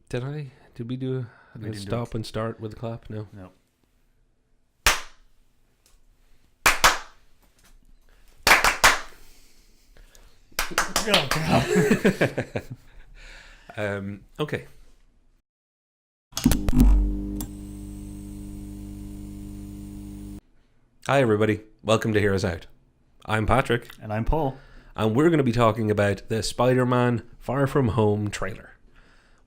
Did I? Did we do We a didn't do stop and start with the clap? No. No. Oh, God. Okay. Hi, everybody. Welcome to Hear Us Out. I'm Patrick, And I'm Paul. and we're going to be talking about the Spider-Man Far From Home trailer,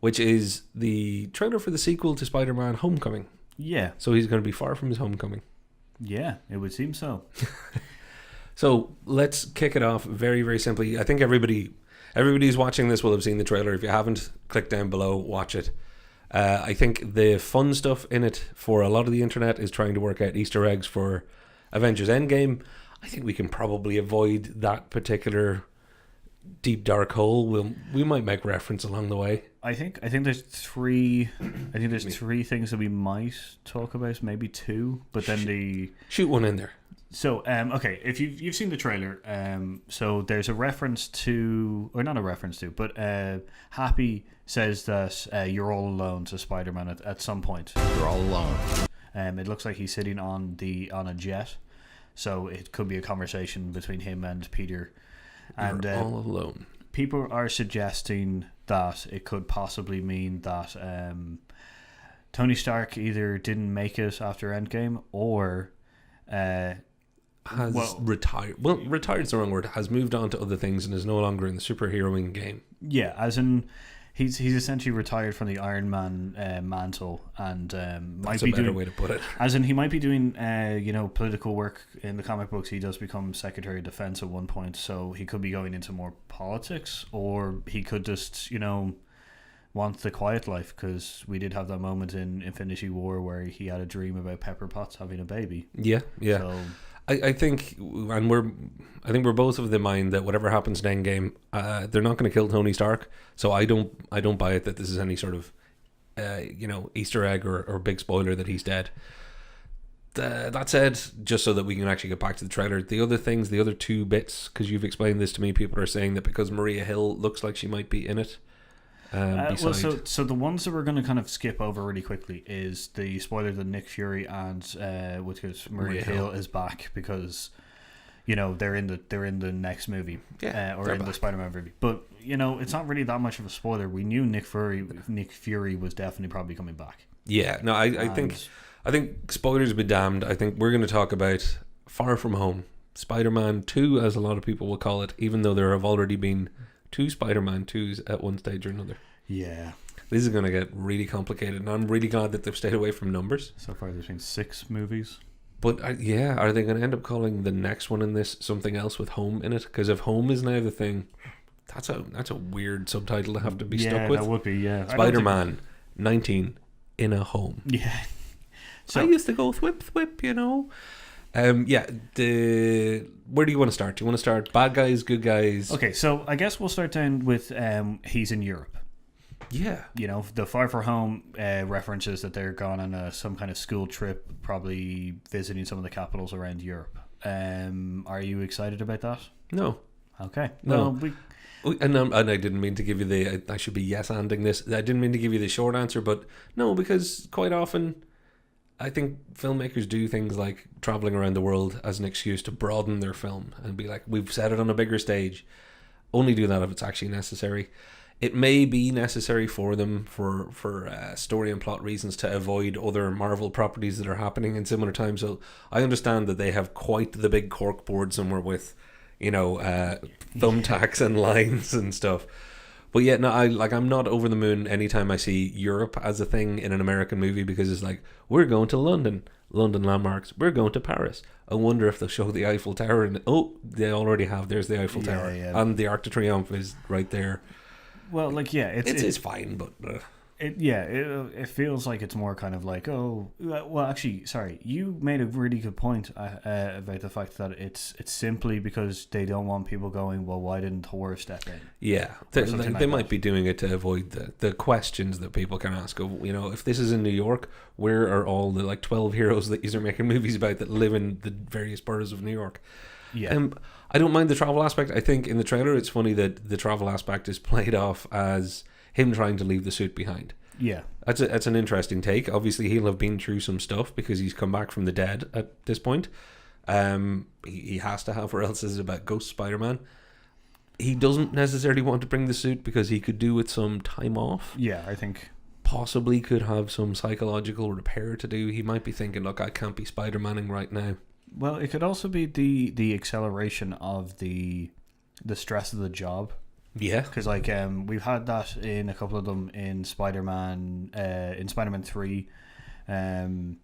which is the trailer for the sequel to Spider-Man Homecoming. Yeah. So he's going to be far from his homecoming. Yeah, it would seem so. So let's kick it off very, very simply. I think everybody's watching this will have seen the trailer. If you haven't, click down below, watch it. I think the fun stuff in it for a lot of the internet is trying to work out Easter eggs for Avengers Endgame. I think we can probably avoid that particular deep dark hole. We might make reference along the way. I think there's three. I think there's three things that we might talk about, maybe two. But then Shoot one in there. So okay, if you've seen the trailer, so there's a reference to, or not a reference to, but Happy says that you're all alone to Spider-Man at some point. You're all alone. It looks like he's sitting on a jet, so it could be a conversation between him and Peter. And You're all alone. people are suggesting that it could possibly mean that Tony Stark either didn't make it after Endgame or Retired. Well, retired's the wrong word. Has moved on to other things and is no longer in the superheroing game. yeah, as in he's essentially retired from the Iron Man mantle and might That's be a better doing, way to put it. as in he might be doing political work in the comic books. He does become Secretary of Defense at one point, so he could be going into more politics, or he could just want the quiet life, because we did have that moment in Infinity War where he had a dream about Pepper Potts having a baby. Yeah. So I think, and I think we're both of the mind that whatever happens in Endgame, they're not going to kill Tony Stark. So I don't buy it that this is any sort of, Easter egg or big spoiler that he's dead. That said, just so that we can actually get back to the trailer, the other two bits, because you've explained this to me, people are saying that because Maria Hill looks like she might be in it. so the ones that we're going to kind of skip over really quickly is the spoiler that Nick Fury and because Maria Hill is back, because they're in the next movie, or in the Spider-Man movie. But it's not really that much of a spoiler. We knew Nick Fury was definitely probably coming back. Yeah, no, I think spoilers be damned. I think we're going to talk about Far From Home, Spider-Man 2, as a lot of people will call it, even though there have already been 2 Spider-Man 2s at one stage or another. Yeah. This is going to get really complicated, and I'm really glad that they've stayed away from numbers. So far there's been 6 movies. But are they going to end up calling the next one in this something else with home in it? Because if home is now the thing, that's a weird subtitle to have to be stuck with. Yeah, that would be, yeah. Spider-Man 19 in a home. Yeah. So I used to go thwip, where do you want to start? Do you want to start bad guys, good guys? Okay, so I guess we'll start down with he's in Europe. Yeah. The Far From Home references that they're gone on some kind of school trip, probably visiting some of the capitals around Europe. Are you excited about that? No. Okay. No. Well, And I didn't mean to give you I should be yes-anding this. I didn't mean to give you the short answer, but no, because quite often I think filmmakers do things like traveling around the world as an excuse to broaden their film and be like, we've set it on a bigger stage. Only do that if it's actually necessary. It may be necessary for them for story and plot reasons to avoid other Marvel properties that are happening in similar times. So I understand that they have quite the big cork board somewhere with, thumbtacks and lines and stuff. But yeah, no, I'm not over the moon anytime I see Europe as a thing in an American movie, because it's like, we're going to London landmarks, we're going to Paris. I wonder if they'll show the Eiffel Tower, and they already have. There's the Eiffel Tower, and the Arc de Triomphe is right there. Well, it's fine, but it feels like it's more kind of like, you made a really good point about the fact that it's simply because they don't want people going, well, why didn't Thor step in? Yeah, they might be doing it to avoid the questions that people can ask of, if this is in New York, where are all the 12 heroes that you're making movies about that live in the various boroughs of New York? Yeah. I don't mind the travel aspect. I think in the trailer it's funny that the travel aspect is played off as him trying to leave the suit behind. Yeah. That's an interesting take. Obviously, he'll have been through some stuff because he's come back from the dead at this point. He has to have, or else it's about Ghost Spider-Man. He doesn't necessarily want to bring the suit because he could do with some time off. Yeah, I think. Possibly could have some psychological repair to do. He might be thinking, look, I can't be Spider-Maning right now. Well, it could also be the acceleration of the stress of the job. Yeah, because like we've had that in a couple of them in Spider-Man 3, in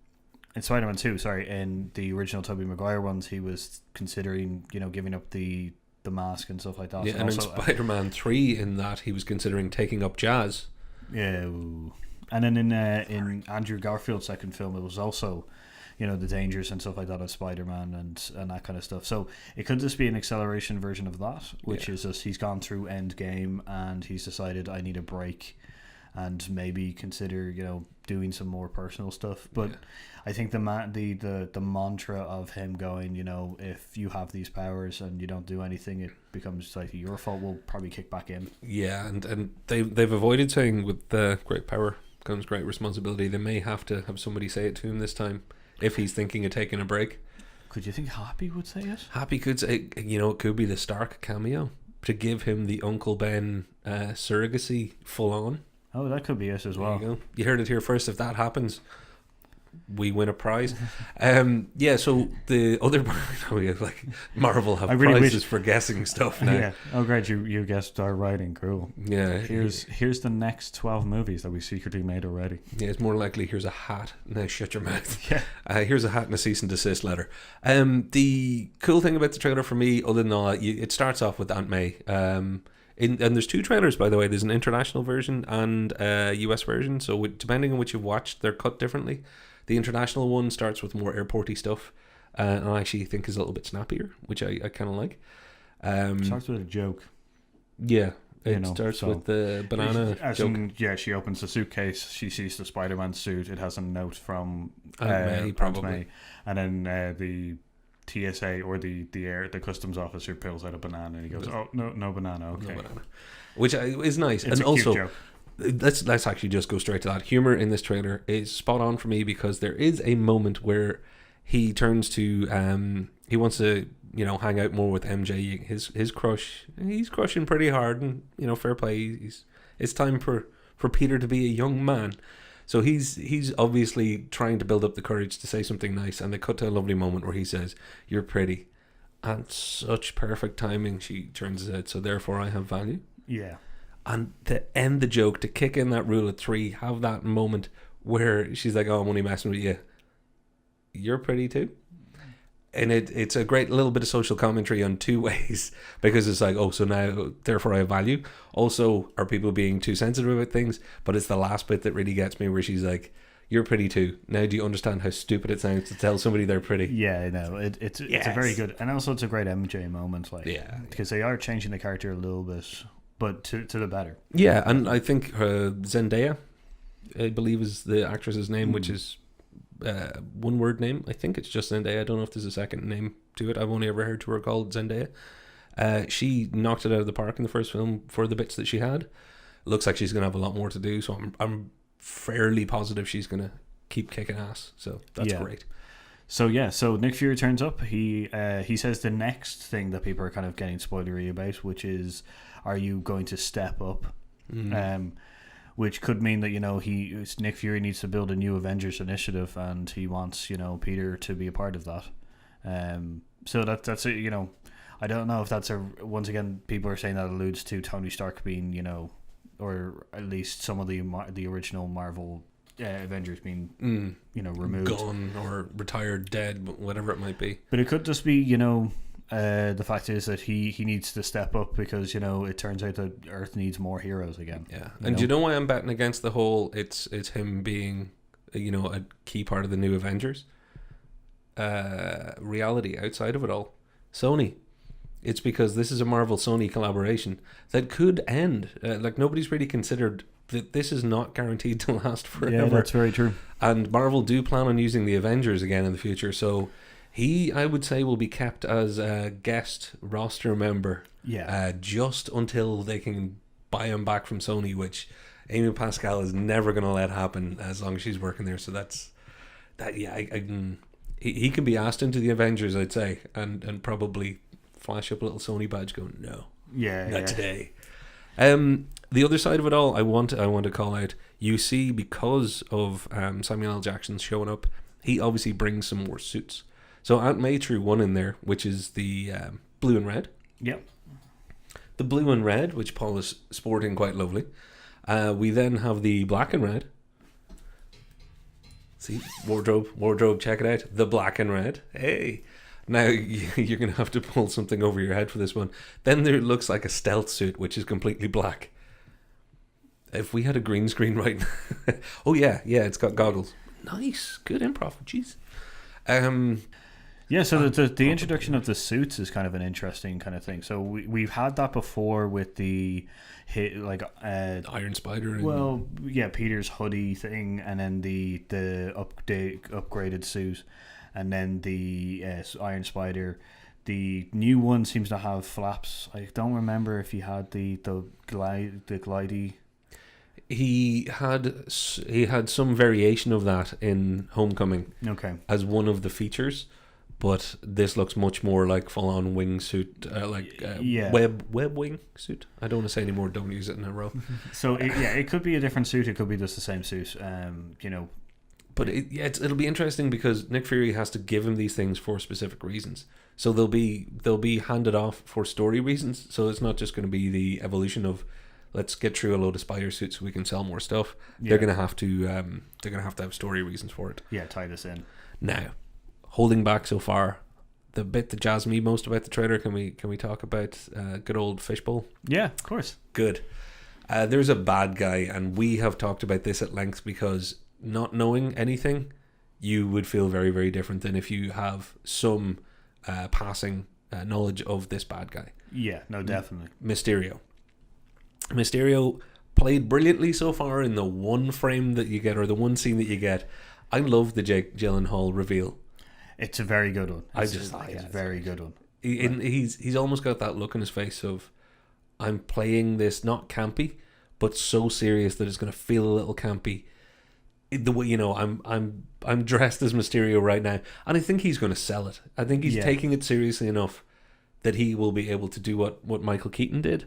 Spider-Man 2, sorry, in the original Tobey Maguire ones, he was considering giving up the mask and stuff like that. Yeah, and also, in Spider-Man 3, in that he was considering taking up jazz. Yeah, and then in Andrew Garfield's second film, it was also the dangers and stuff like that of Spider-Man and that kind of stuff. So it could just be an acceleration version of that, which is just he's gone through Endgame and he's decided I need a break and maybe consider doing some more personal stuff. But I think the mantra of him going, if you have these powers and you don't do anything, it becomes like your fault, will probably kick back in. Yeah, and they've avoided saying with great power comes great responsibility. They may have to have somebody say it to him this time if he's thinking of taking a break. Could you think Happy would say it? Happy could say, it could be the Stark cameo to give him the Uncle Ben surrogacy full on. Oh, that could be it as well. You heard it here first. If that happens, we win a prize. So the other like Marvel have prizes for guessing stuff now. Yeah. Oh, great! You guessed our writing. Cool. Yeah. Here's the next 12 movies that we secretly made already. Yeah, it's more likely here's a hat. Now shut your mouth. Yeah. Here's a hat and a cease and desist letter. The cool thing about the trailer for me, other than all that, it starts off with Aunt May. And there's two trailers, by the way. There's an international version and a US version. So depending on which you've watched, they're cut differently. The international one starts with more airporty stuff, and I actually think is a little bit snappier, which I kind of like. Starts with a joke. Yeah, it starts with the banana joke. She opens the suitcase. She sees the Spider-Man suit. It has a note from May, probably. May, and then the TSA or the customs officer pulls out a banana and he goes, "Oh no banana, okay." No banana. Which is nice, it's and a also. Cute joke. Let's actually just go straight to that. Humor in this trailer is spot on for me because there is a moment where he turns to he wants to hang out more with MJ, his crush. He's crushing pretty hard, and fair play. It's time for Peter to be a young man. So he's obviously trying to build up the courage to say something nice, and they cut to a lovely moment where he says, "You're pretty," and such perfect timing. She turns it out, so therefore I have value. Yeah. And to end the joke, to kick in that rule of three, have that moment where she's like, "Oh, I'm only messing with you. You're pretty too." And it's a great little bit of social commentary on two ways, because it's like, oh, so now therefore I have value. Also, are people being too sensitive about things? But it's the last bit that really gets me, where she's like, "You're pretty too. Now do you understand how stupid it sounds to tell somebody they're pretty?" Yeah, no, it's a very good, and also it's a great MJ moment, because they are changing the character a little bit, but to the better. Yeah, and I think Zendaya, I believe is the actress's name, which is one word name. I think it's just Zendaya. I don't know if there's a second name to it. I've only ever heard her called Zendaya. She knocked it out of the park in the first film for the bits that she had. Looks like she's going to have a lot more to do, so I'm fairly positive she's going to keep kicking ass. So that's great. So Nick Fury turns up. He says the next thing that people are kind of getting spoilery about, which is, are you going to step up? Which could mean that Nick Fury needs to build a new Avengers initiative, and he wants Peter to be a part of that. So that's it. I don't know if that's once again, people are saying that alludes to Tony Stark being or at least some of the original Marvel Avengers being removed, gone, or retired, dead, whatever it might be. But it could just be the fact is that he needs to step up because it turns out that Earth needs more heroes again. Yeah, and do you know why I'm betting against the whole it's him being a key part of the new Avengers reality outside of it all? Sony. It's because this is a Marvel Sony collaboration that could end. Nobody's really considered that this is not guaranteed to last forever. Yeah, that's very true. And Marvel do plan on using the Avengers again in the future, so he, I would say, will be kept as a guest roster member. Yeah. Just until they can buy him back from Sony, which Amy Pascal is never going to let happen as long as she's working there. So that's that. Yeah, he can be asked into the Avengers, I'd say, and probably flash up a little Sony badge going, no, not today. The other side of it all, I want to call out. You see, because of Samuel L. Jackson showing up, he obviously brings some more suits. So Aunt May threw one in there, which is the blue and red. Yep. The blue and red, which Paul is sporting quite lovely. We then have the black and red. See, wardrobe, check it out. The black and red. Hey. Now, you're going to have to pull something over your head for this one. Then there looks like a stealth suit, which is completely black. If we had a green screen right now. Oh, yeah, it's got goggles. Nice. Good improv. Jeez. Yeah, so the introduction of the suits is kind of an interesting kind of thing. So we've had that before with the Iron Spider. Well, yeah, Peter's hoodie thing, and then the upgraded suit, and then the Iron Spider. The new one seems to have flaps. I don't remember if he had the glidey. He had some variation of that in Homecoming. Okay. As one of the features. But this looks much more like full-on wingsuit, web wing suit. I don't want to say anymore. Don't use it in a row. So it could be a different suit. It could be just the same suit. But it'll be interesting because Nick Fury has to give him these things for specific reasons. So they'll be handed off for story reasons. So it's not just going to be the evolution of let's get through a load of spider suits so we can sell more stuff. Yeah. They're going to have to have story reasons for it. Yeah, tie this in now. Holding back so far, the bit that jazzed me most about the trailer. Can we talk about good old Fishbowl? Yeah, of course. Good. There's a bad guy, and we have talked about this at length because not knowing anything, you would feel very, very different than if you have some passing knowledge of this bad guy. Yeah, no, definitely. Mysterio played brilliantly so far in the one frame that you get, or the one scene that you get. I love the Jake Gyllenhaal reveal. It's a very good one. It's a very good one. He's almost got that look on his face of, I'm playing this not campy, but so serious that it's going to feel a little campy. The way I'm dressed as Mysterio right now, and I think he's going to sell it. I think he's taking it seriously enough that he will be able to do what Michael Keaton did,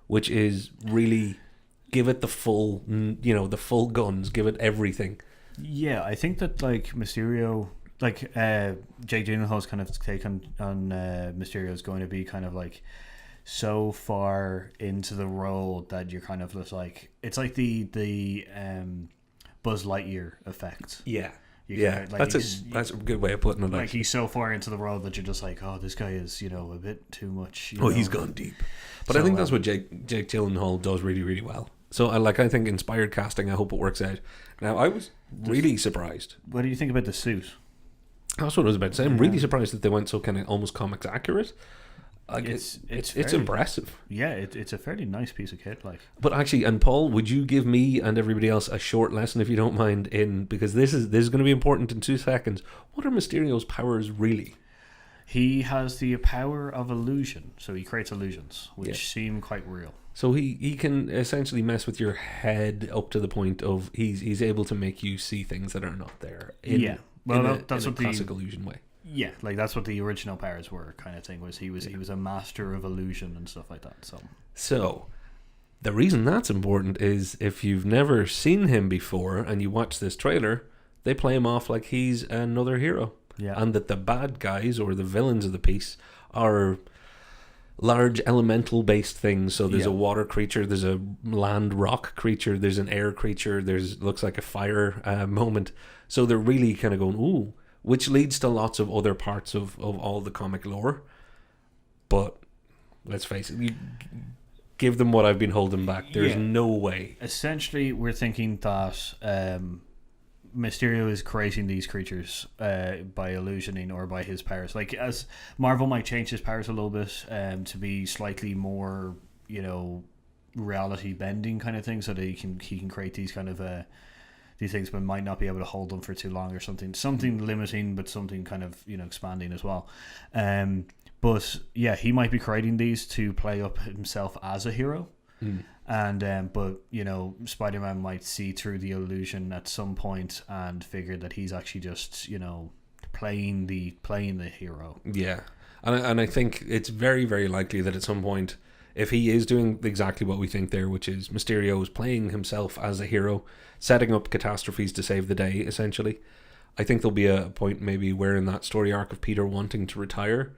which is really give it the full guns, give it everything. Yeah, I think that Mysterio. Jake Gyllenhaal's kind of take on Mysterio is going to be kind of so far into the role that you're kind of just it's like the Buzz Lightyear effect. Yeah, that's a good way of putting it. He's so far into the role that you're just oh, this guy is a bit too much. He's gone deep. But I think that's what Jake Gyllenhaal does really, really well. So I think inspired casting. I hope it works out. Now I was really surprised. What do you think about the suit? That's what I was about to say. I'm really surprised that they went so kind of almost comics accurate. It's impressive. Yeah, it's a fairly nice piece of kit. But actually, and Paul, would you give me and everybody else a short lesson, if you don't mind, because this is going to be important in 2 seconds. What are Mysterio's powers really? He has the power of illusion, so he creates illusions, which seem quite real. So he can essentially mess with your head up to the point of he's able to make you see things that are not there. That's what the classic illusion way. Yeah, that's what the original powers were, kind of thing. He was a master of illusion and stuff like that. So the reason that's important is if you've never seen him before and you watch this trailer, they play him off like he's another hero. Yeah, and that the bad guys or the villains of the piece are large elemental based things. So there's a water creature, there's a land rock creature, there's an air creature, looks like a fire moment. So they're really kind of going, ooh, which leads to lots of other parts of all the comic lore. But let's face it, you give them what I've been holding back. There's no way. Essentially, we're thinking that Mysterio is creating these creatures by illusioning or by his powers. As Marvel might change his powers a little bit to be slightly more, reality bending kind of thing, so that he can create these kind of these things, but might not be able to hold them for too long or something limiting, but something kind of expanding as well. But yeah, he might be creating these to play up himself as a hero. And but Spider-Man might see through the illusion at some point and figure that he's actually just playing the hero. Yeah, and I think it's very, very likely that at some point, if he is doing exactly what we think there, which is Mysterio is playing himself as a hero, setting up catastrophes to save the day, essentially, I think there'll be a point maybe where in that story arc of Peter wanting to retire,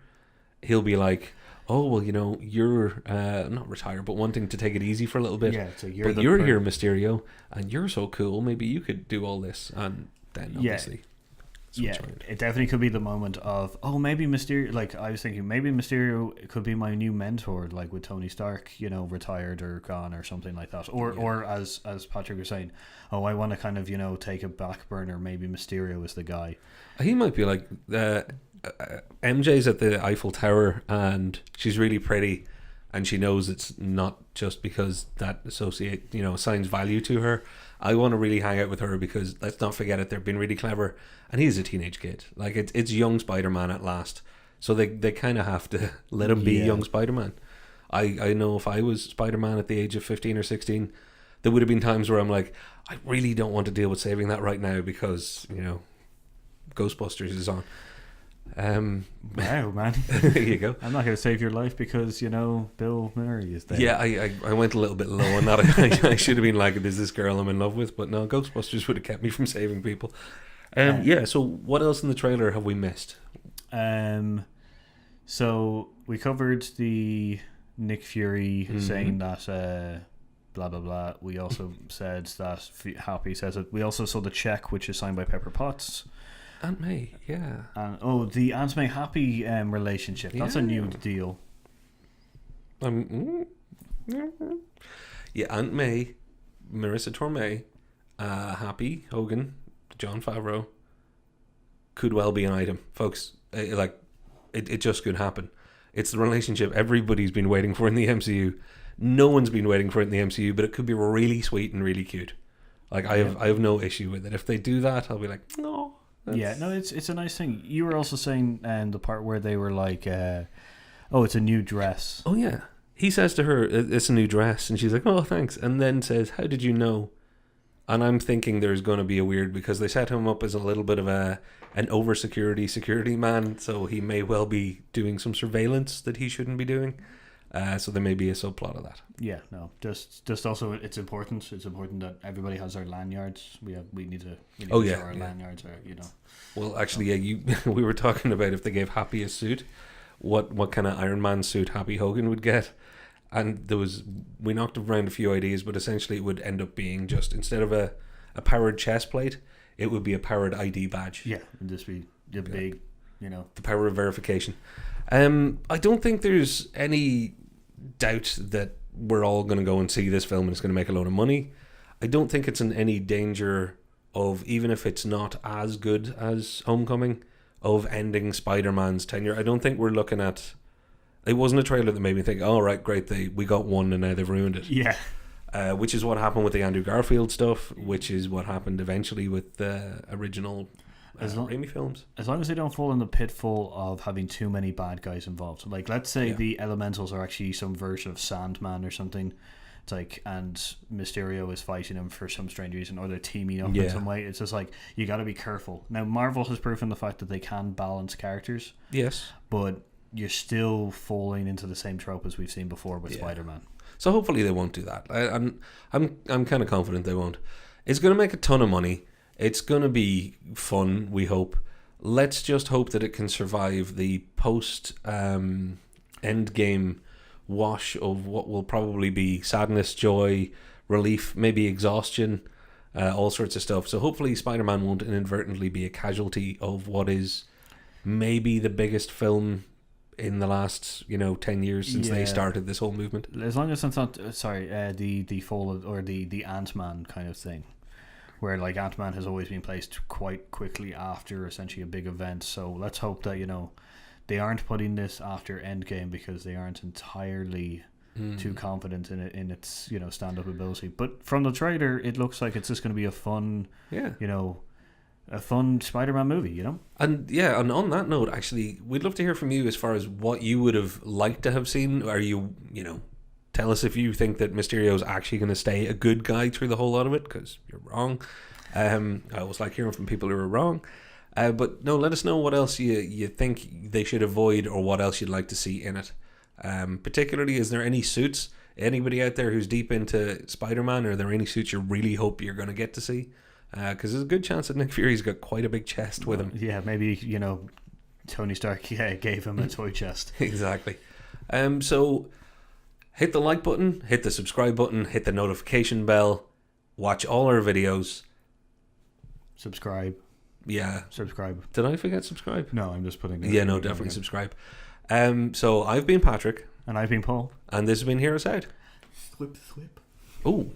he'll be like, oh, well, you're not retire, but wanting to take it easy for a little bit. Yeah, so you're here, Mysterio, and you're so cool. Maybe you could do all this, and then obviously. Yeah, it definitely could be the moment of, maybe Mysterio, like I was thinking, maybe Mysterio could be my new mentor, like with Tony Stark, retired or gone or something like that. Or as Patrick was saying, I want to kind of, take a back burner, maybe Mysterio is the guy. He might be like, MJ's at the Eiffel Tower and she's really pretty and she knows it's not just because that assigns value to her. I want to really hang out with her because let's not forget it, they've been really clever and he's a teenage kid. Like it's young Spider-Man at last. So they kind of have to let him be young Spider-Man. I know if I was Spider-Man at the age of 15 or 16, there would have been times where I'm like, I really don't want to deal with saving that right now because, Ghostbusters is on. Wow, man. There you go. I'm not going to save your life because Bill Murray is there. Yeah, I went a little bit low on that. I should have been like, there's this girl I'm in love with, but no, Ghostbusters would have kept me from saving people. So what else in the trailer have we missed? So we covered the Nick Fury saying that blah blah blah. We also said that Happy says it. We also saw the check, which is signed by Pepper Potts. Aunt May, yeah. And the Aunt May Happy relationship. That's a new deal. Yeah, Aunt May, Marissa Tomei, Happy Hogan, Jon Favreau could well be an item, folks. It just could happen. It's the relationship everybody's been waiting for in the MCU. No one's been waiting for it in the MCU, but it could be really sweet and really cute. Like I have no issue with it. If they do that, I'll be like, no. Yeah, no, it's a nice thing. You were also saying the part where they were like, it's a new dress. Oh, yeah. He says to her, it's a new dress. And she's like, oh, thanks. And then says, how did you know? And I'm thinking there's going to be a weird, because they set him up as a little bit of an security man. So he may well be doing some surveillance that he shouldn't be doing. So there may be a subplot of that. Yeah, no, just also it's important. It's important that everybody has their lanyards. We need to show our lanyards are. Well, actually, we were talking about if they gave Happy a suit, what kind of Iron Man suit Happy Hogan would get, and we knocked around a few ideas, but essentially it would end up being just instead of a powered chest plate, it would be a powered ID badge. Yeah, and just be the big, the power of verification. I don't think there's any doubt that we're all going to go and see this film and it's going to make a load of money. I don't think it's in any danger of, even if it's not as good as Homecoming, of ending Spider-Man's tenure. I don't think we're looking at... It wasn't a trailer that made me think, oh, right, great, we got one and now they've ruined it. Yeah. Which is what happened with the Andrew Garfield stuff, which is what happened eventually with the original... Raimi films. As long as they don't fall in the pitfall of having too many bad guys involved. Like, let's say the Elementals are actually some version of Sandman or something. It's like, and Mysterio is fighting him for some strange reason, or they're teaming up in some way. It's just like, you got to be careful. Now, Marvel has proven the fact that they can balance characters. Yes. But you're still falling into the same trope as we've seen before with Spider-Man. So hopefully they won't do that. I'm kind of confident they won't. It's going to make a ton of money. It's going to be fun, we hope. Let's just hope that it can survive the post-Endgame wash of what will probably be sadness, joy, relief, maybe exhaustion, all sorts of stuff. So hopefully Spider-Man won't inadvertently be a casualty of what is maybe the biggest film in the last 10 years since they started this whole movement. As long as it's not the fall or the Ant-Man kind of thing, where like Ant-Man has always been placed quite quickly after essentially a big event. So let's hope that they aren't putting this after Endgame, because they aren't entirely too confident in it, in its stand-up ability. But from the trailer, it looks like it's just going to be a fun a fun Spider-Man movie, And and on that note, actually, we'd love to hear from you as far as what you would have liked to have seen. Are you Tell us if you think that Mysterio's actually going to stay a good guy through the whole lot of it, because you're wrong. I always like hearing from people who are wrong. But no, let us know what else you think they should avoid, or what else you'd like to see in it. Particularly, is there any suits? Anybody out there who's deep into Spider-Man, are there any suits you really hope you're going to get to see? Because there's a good chance that Nick Fury's got quite a big chest with him. Yeah, maybe, Tony Stark gave him a toy chest. Exactly. So hit the like button, hit the subscribe button, hit the notification bell, watch all our videos. Subscribe. Yeah. Subscribe. Did I forget subscribe? No, I'm just putting it. Yeah, no, definitely subscribe. So I've been Patrick. And I've been Paul. And this has been Hear Us Out. Thwip, thwip. Oh.